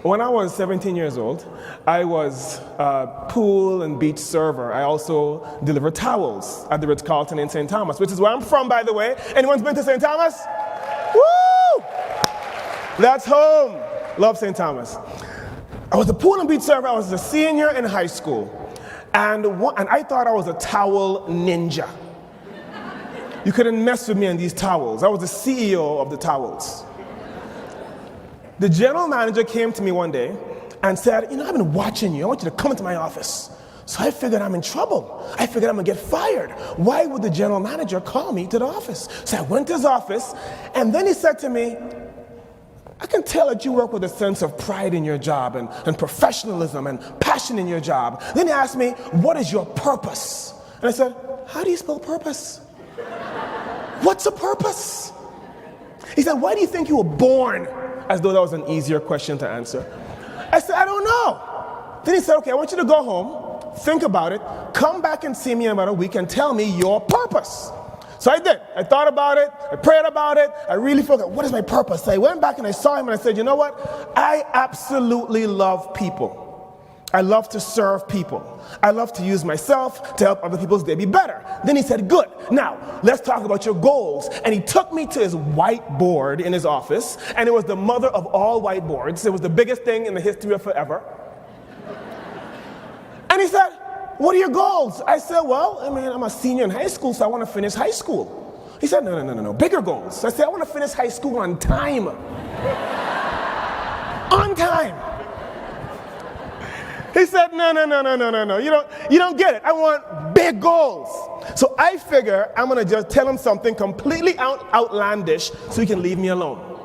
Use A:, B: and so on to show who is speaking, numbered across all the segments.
A: When I was 17 years old, I was a pool and beach server. I also delivered towels at the Ritz-Carlton in St. Thomas, which is where I'm from, by the way. Anyone's been to St. Thomas? Woo! That's home. Love St. Thomas. I was a pool and beach server. I was a senior in high school. And I thought I was a towel ninja. You couldn't mess with me on these towels. I was the CEO of the towels. The general manager came to me one day and said, I've been watching you. I want you to come into my office. So I figured I'm in trouble. I figured I'm going to get fired. Why would the general manager call me to the office? So I went to his office, and then he said to me, I can tell that you work with a sense of pride in your job and professionalism and passion in your job. Then he asked me, what is your purpose? And I said, how do you spell purpose? What's a purpose? He said, why do you think you were born? As though that was an easier question to answer. I said, I don't know. Then he said, okay, I want you to go home, think about it, come back and see me in about a week and tell me your purpose. So I did. I thought about it. I prayed about it. I really felt, what is my purpose? So I went back and I saw him and I said, you know what? I absolutely love people. I love to serve people. I love to use myself to help other people's day be better. Then he said, good. Now, let's talk about your goals. And he took me to his whiteboard in his office, and it was the mother of all whiteboards. It was the biggest thing in the history of forever. And he said, what are your goals? I said, well, I'm a senior in high school, so I want to finish high school. He said, no, bigger goals. I said, I want to finish high school on time. On time. He said, no, you don't get it. I want big goals. So I figure I'm going to just tell him something completely outlandish so he can leave me alone.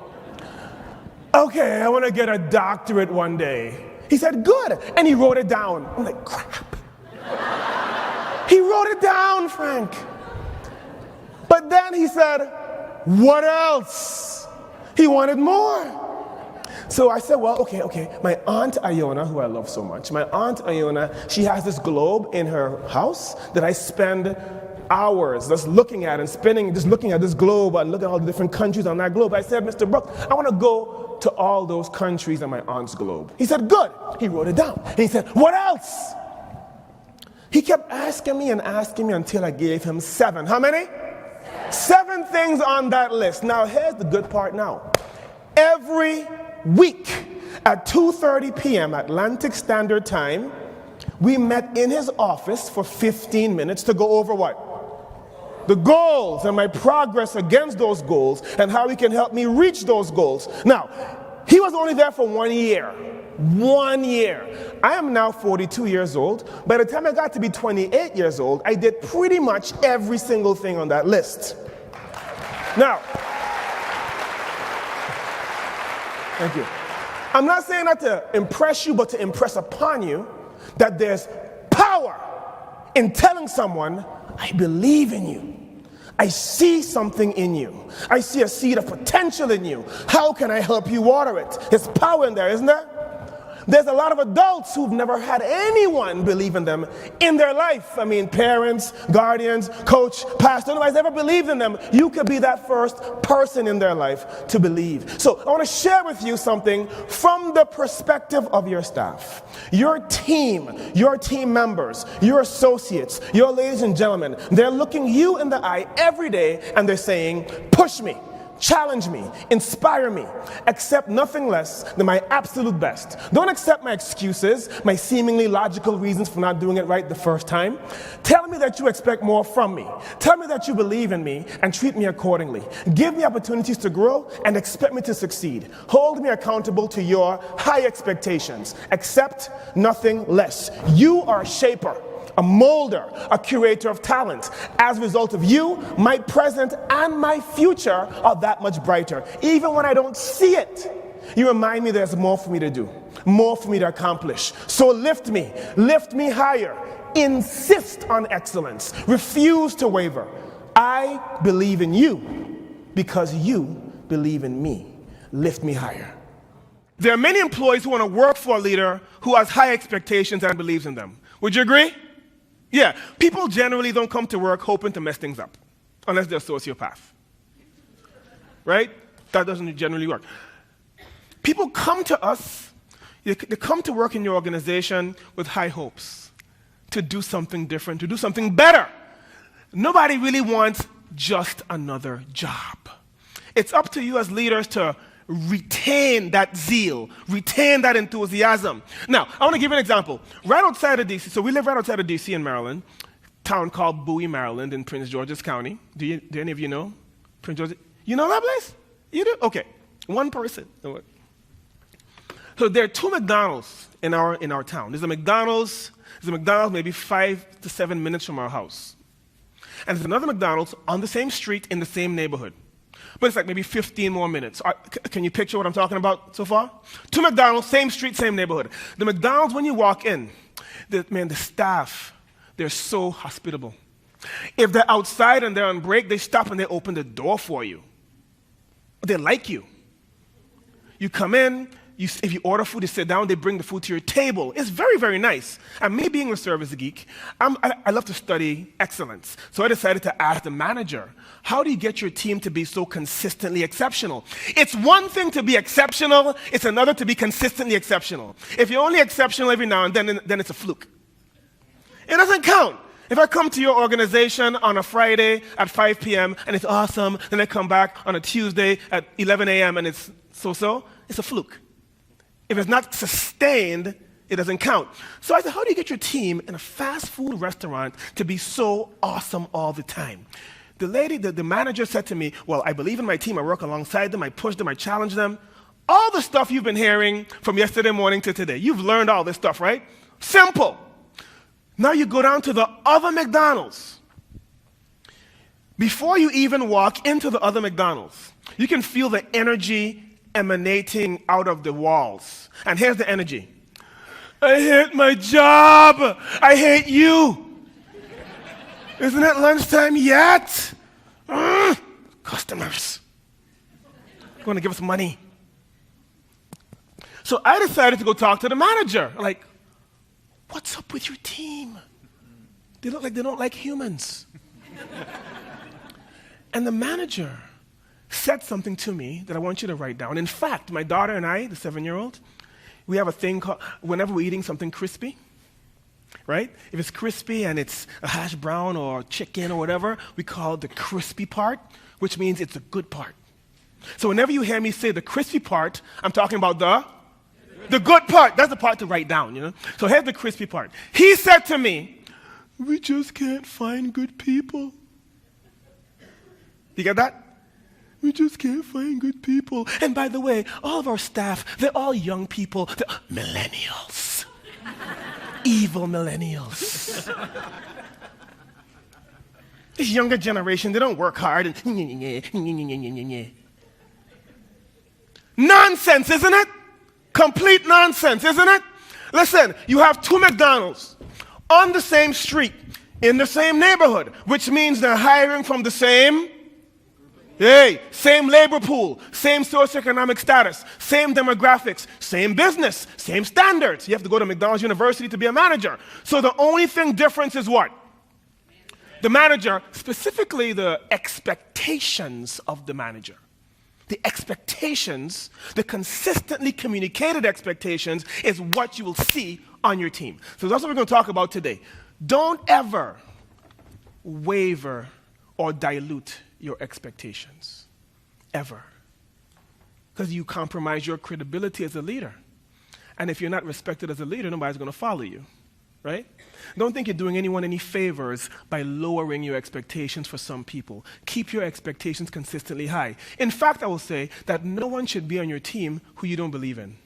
A: Okay, I want to get a doctorate one day. He said, good. And he wrote it down. I'm like, crap. He wrote it down, Frank. But then he said, what else? He wanted more. So I said, well, okay. My Aunt Iona, who I love so much, my Aunt Iona, she has this globe in her house that I spend hours just looking at and just looking at this globe and looking at all the different countries on that globe. I said, Mr. Brooks, I want to go to all those countries on my aunt's globe. He said, good. He wrote it down. And he said, what else? He kept asking me until I gave him 7. How many? 7 things on that list. Now, here's the good part now. Every week at 2:30 p.m. Atlantic Standard Time, we met in his office for 15 minutes to go over what? The goals and my progress against those goals and how he can help me reach those goals. Now, he was only there for 1 year. 1 year. I am now 42 years old. By the time I got to be 28 years old, I did pretty much every single thing on that list. Now, thank you. I'm not saying that to impress you, but to impress upon you that there's power in telling someone, I believe in you. I see something in you. I see a seed of potential in you. How can I help you water it? There's power in there, isn't there? There's a lot of adults who've never had anyone believe in them in their life. Parents, guardians, coach, pastor, nobody's ever believed in them. You could be that first person in their life to believe. So I want to share with you something from the perspective of your staff. Your team members, your associates, your ladies and gentlemen, they're looking you in the eye every day and they're saying, push me. Challenge me, inspire me, accept nothing less than my absolute best. Don't accept my excuses, my seemingly logical reasons for not doing it right the first time. Tell me that you expect more from me. Tell me that you believe in me and treat me accordingly. Give me opportunities to grow and expect me to succeed. Hold me accountable to your high expectations. Accept nothing less. You are a shaper, a molder, a curator of talent. As a result of you, my present and my future are that much brighter. Even when I don't see it, you remind me there's more for me to do, more for me to accomplish. So lift me higher. Insist on excellence. Refuse to waver. I believe in you because you believe in me. Lift me higher. There are many employees who want to work for a leader who has high expectations and believes in them. Would you agree? Yeah, people generally don't come to work hoping to mess things up, unless they're a sociopath. Right? That doesn't generally work. People come to us You come to work in your organization with high hopes to do something different, to do something better. Nobody really wants just another job. It's up to you as leaders to retain that zeal, retain that enthusiasm. Now, I want to give you an example. Right outside of D.C., so we live right outside of D.C. in Maryland, town called Bowie, Maryland in Prince George's County. Do any of you know Prince George's? You know that place? You do? Okay. One person. So there are 2 McDonald's in our town. There's a McDonald's maybe 5 to 7 minutes from our house. And there's another McDonald's on the same street in the same neighborhood. But it's like maybe 15 more minutes. Can you picture what I'm talking about so far? 2 McDonald's, same street, same neighborhood. The McDonald's, when you walk in, the staff, they're so hospitable. If they're outside and they're on break, they stop and they open the door for you. They like you. You come in, if you order food, they sit down, they bring the food to your table. It's very, very nice. And me being a service geek, I love to study excellence. So I decided to ask the manager, how do you get your team to be so consistently exceptional? It's one thing to be exceptional, it's another to be consistently exceptional. If you're only exceptional every now and then it's a fluke. It doesn't count. If I come to your organization on a Friday at 5 p.m. and it's awesome, then I come back on a Tuesday at 11 a.m. and it's so-so, it's a fluke. If it's not sustained, it doesn't count. So I said, how do you get your team in a fast food restaurant to be so awesome all the time? The lady, the manager said to me, well, I believe in my team. I work alongside them. I push them. I challenge them. All the stuff you've been hearing from yesterday morning to today. You've learned all this stuff, right? Simple. Now you go down to the other McDonald's. Before you even walk into the other McDonald's, you can feel the energy emanating out of the walls. And here's the energy. I hate my job. I hate you. Isn't it lunchtime yet? Customers. Going to give us money. So I decided to go talk to the manager. Like, what's up with your team? They look like they don't like humans. And the manager said something to me that I want you to write down. In fact, my daughter and I, the 7-year-old, we have a thing called, whenever we're eating something crispy, right? If it's crispy and it's a hash brown or chicken or whatever, we call it the crispy part, which means it's a good part. So whenever you hear me say the crispy part, I'm talking about the good part. That's the part to write down, you know? So here's the crispy part. He said to me, we just can't find good people. You get that? We just can't find good people. And by the way, all of our staff, they're all young people. They're millennials. Evil millennials. This younger generation, they don't work hard. Nonsense, isn't it? Complete nonsense, isn't it? Listen, you have 2 McDonald's on the same street, in the same neighborhood, which means they're hiring from the same labor pool, same socioeconomic status, same demographics, same business, same standards. You have to go to McDonald's University to be a manager. So the only thing difference is what? The manager, specifically the expectations of the manager. The expectations, the consistently communicated expectations is what you will see on your team. So that's what we're going to talk about today. Don't ever waver or dilute your expectations, ever. Because you compromise your credibility as a leader. And if you're not respected as a leader, nobody's going to follow you, right? Don't think you're doing anyone any favors by lowering your expectations for some people. Keep your expectations consistently high. In fact, I will say that no one should be on your team who you don't believe in.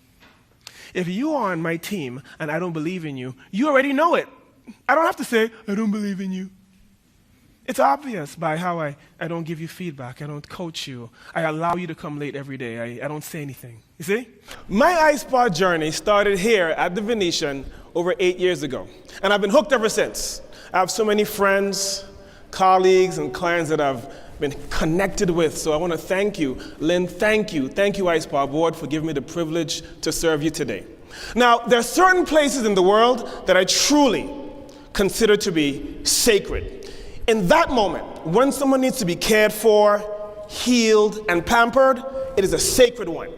A: If you are on my team and I don't believe in you, you already know it. I don't have to say, I don't believe in you. It's obvious by how I don't give you feedback. I don't coach you. I allow you to come late every day. I don't say anything. You see? My iSpa journey started here at the Venetian over 8 years ago. And I've been hooked ever since. I have so many friends, colleagues, and clients that I've been connected with. So I want to thank you. Lynn, thank you. Thank you, iSpa Board, for giving me the privilege to serve you today. Now, there are certain places in the world that I truly consider to be sacred. In that moment, when someone needs to be cared for, healed, and pampered, it is a sacred one.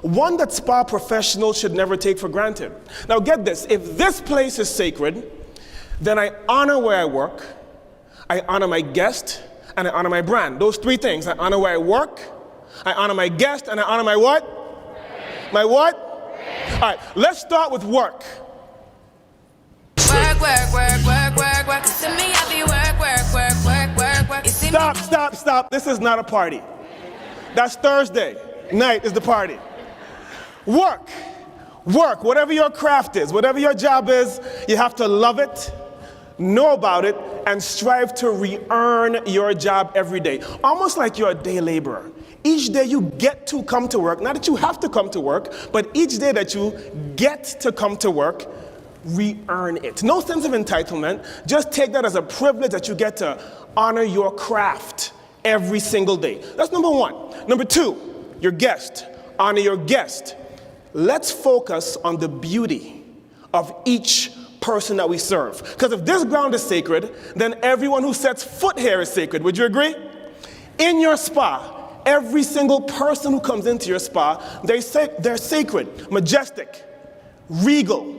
A: one that spa professionals should never take for granted. Now get this, if this place is sacred, then I honor where I work, I honor my guest, and I honor my brand. Those three things. I honor where I work, I honor my guest, and I honor my what? My what? All right, let's start with work.
B: Work, work, work, work, work, work. To me, I be work, work, work, work, work, work.
A: Stop. This is not a party. That's Thursday night is the party. Work, whatever your craft is, whatever your job is, you have to love it, know about it, and strive to re-earn your job every day. Almost like you're a day laborer. Each day you get to come to work, not that you have to come to work, but each day that you get to come to work, re-earn it. No sense of entitlement. Just take that as a privilege that you get to honor your craft every single day. That's number one. Number two, your guest. Honor your guest. Let's focus on the beauty of each person that we serve. Because if this ground is sacred, then everyone who sets foot here is sacred. Would you agree? In your spa, every single person who comes into your spa, they're sacred, majestic, regal.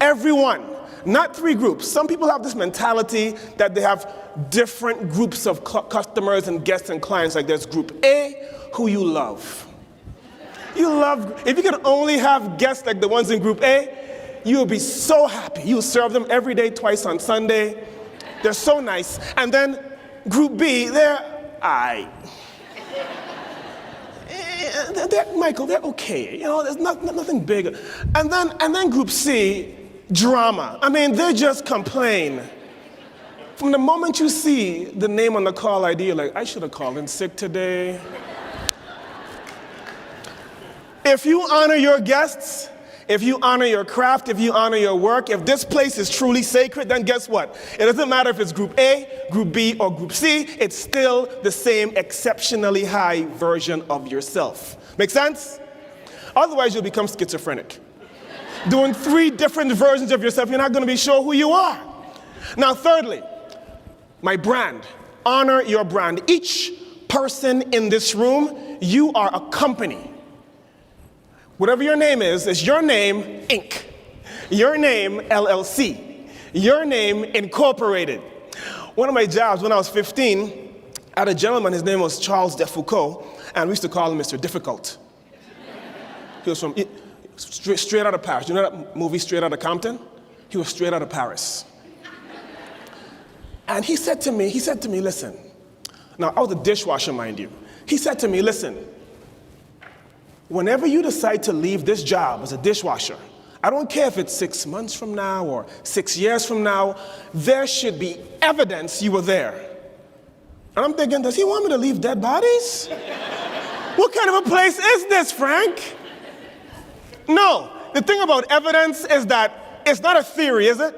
A: Everyone, not three groups. Some people have this mentality that they have different groups of customers and guests and clients. Like there's group A, who you love. If you could only have guests like the ones in group A, you would be so happy. You serve them every day, twice on Sunday. They're so nice. And then group B, they're Michael, they're okay. You know, there's nothing big. And then group C, drama. I mean, they just complain. From the moment you see the name on the call ID, you're like, I should have called in sick today. If you honor your guests, if you honor your craft, if you honor your work, if this place is truly sacred, then guess what? It doesn't matter if it's group A, group B, or group C, it's still the same exceptionally high version of yourself. Make sense? Otherwise, you'll become schizophrenic. Doing three different versions of yourself, you're not going to be sure who you are. Now, thirdly, my brand. Honor your brand. Each person in this room, you are a company. Whatever your name is your name, Inc. Your name, LLC. Your name, Incorporated. One of my jobs when I was 15, I had a gentleman, his name was Charles Defoucault, and we used to call him Mr. Difficult. He was from straight out of Paris. You know that movie Straight Outta Compton? He was straight out of Paris. And he said to me, listen, now I was a dishwasher, mind you. He said to me, listen, whenever you decide to leave this job as a dishwasher, I don't care if it's 6 months from now or 6 years from now, there should be evidence you were there. And I'm thinking, does he want me to leave dead bodies? What kind of a place is this, Frank? No, the thing about evidence is that it's not a theory, is it?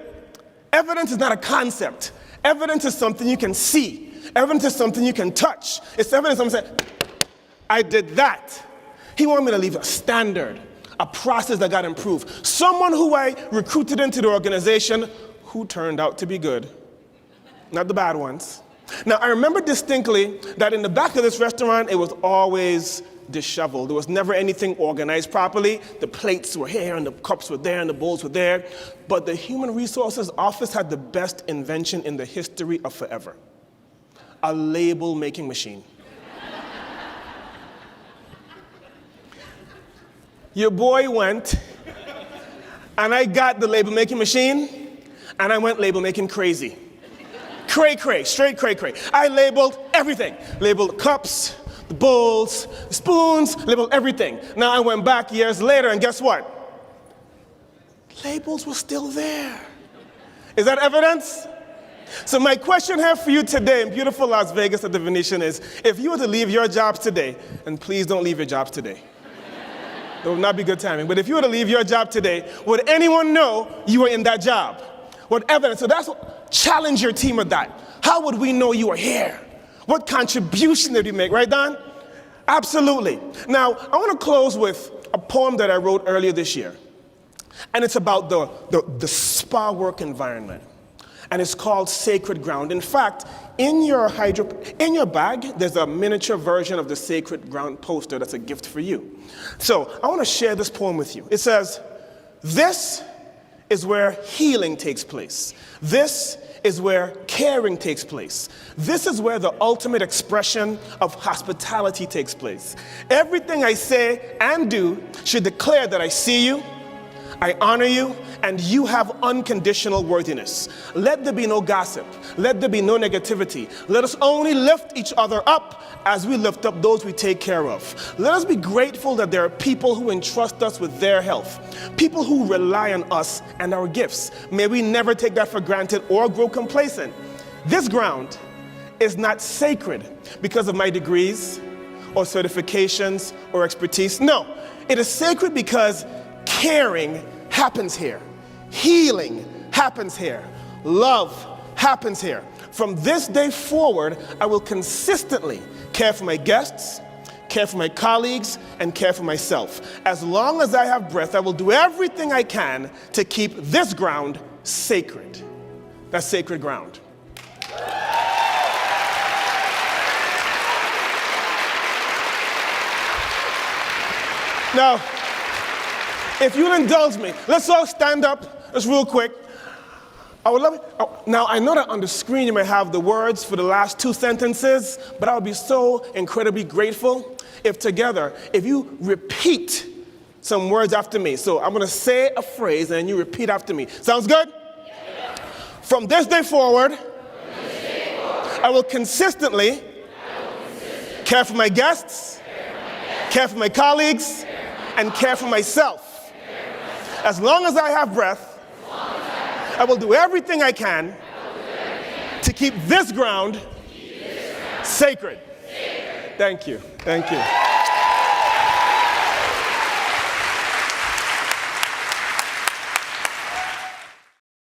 A: Evidence is not a concept. Evidence is something you can see. Evidence is something you can touch. It's evidence I'm saying, I did that. He wanted me to leave a standard, a process that got improved. Someone who I recruited into the organization who turned out to be good, not the bad ones. Now, I remember distinctly that in the back of this restaurant, it was always disheveled. There was never anything organized properly. The plates were here, and the cups were there, and the bowls were there. But the Human Resources Office had the best invention in the history of forever. A label-making machine. Your boy went, and I got the label-making machine, and I went label-making crazy. Cray-cray, straight cray-cray. I labeled everything. Labeled cups, the bowls, the spoons, labeled everything. Now I went back years later, and guess what? Labels were still there. Is that evidence? So my question here for you today in beautiful Las Vegas at the Venetian is, if you were to leave your jobs today, and please don't leave your jobs today. It would not be good timing. But if you were to leave your job today, would anyone know you were in that job? What evidence? So that's what, challenge your team with that. How would we know you were here? What contribution did you make, right, Don? Absolutely. Now, I want to close with a poem that I wrote earlier this year. And it's about the spa work environment. and it's called Sacred Ground. In fact, in your bag, there's a miniature version of the Sacred Ground poster that's a gift for you. So I want to share this poem with you. It says, "This is where healing takes place. This is where caring takes place. This is where the ultimate expression of hospitality takes place. Everything I say and do should declare that I see you, I honor you, and you have unconditional worthiness. Let there be no gossip. Let there be no negativity. Let us only lift each other up as we lift up those we take care of. Let us be grateful that there are people who entrust us with their health, people who rely on us and our gifts. May we never take that for granted or grow complacent. This ground is not sacred because of my degrees or certifications or expertise. No, it is sacred because caring happens here. Healing happens here. Love happens here. From this day forward, I will consistently care for my guests, care for my colleagues, and care for myself. As long as I have breath, I will do everything I can to keep this ground sacred. That's sacred ground. Now, if you'll indulge me, let's all stand up just real quick. I would love it. Now, I know that on the screen you may have the words for the last two sentences, but I would be so incredibly grateful if together, if you repeat some words after me. So I'm going to say a phrase and you repeat after me. Sounds good? Yeah. From this day forward, I will consistently care for my guests, care for my colleagues, and care for myself. As long as I have breath, I will do everything I can to keep this ground sacred. Thank you. Thank you.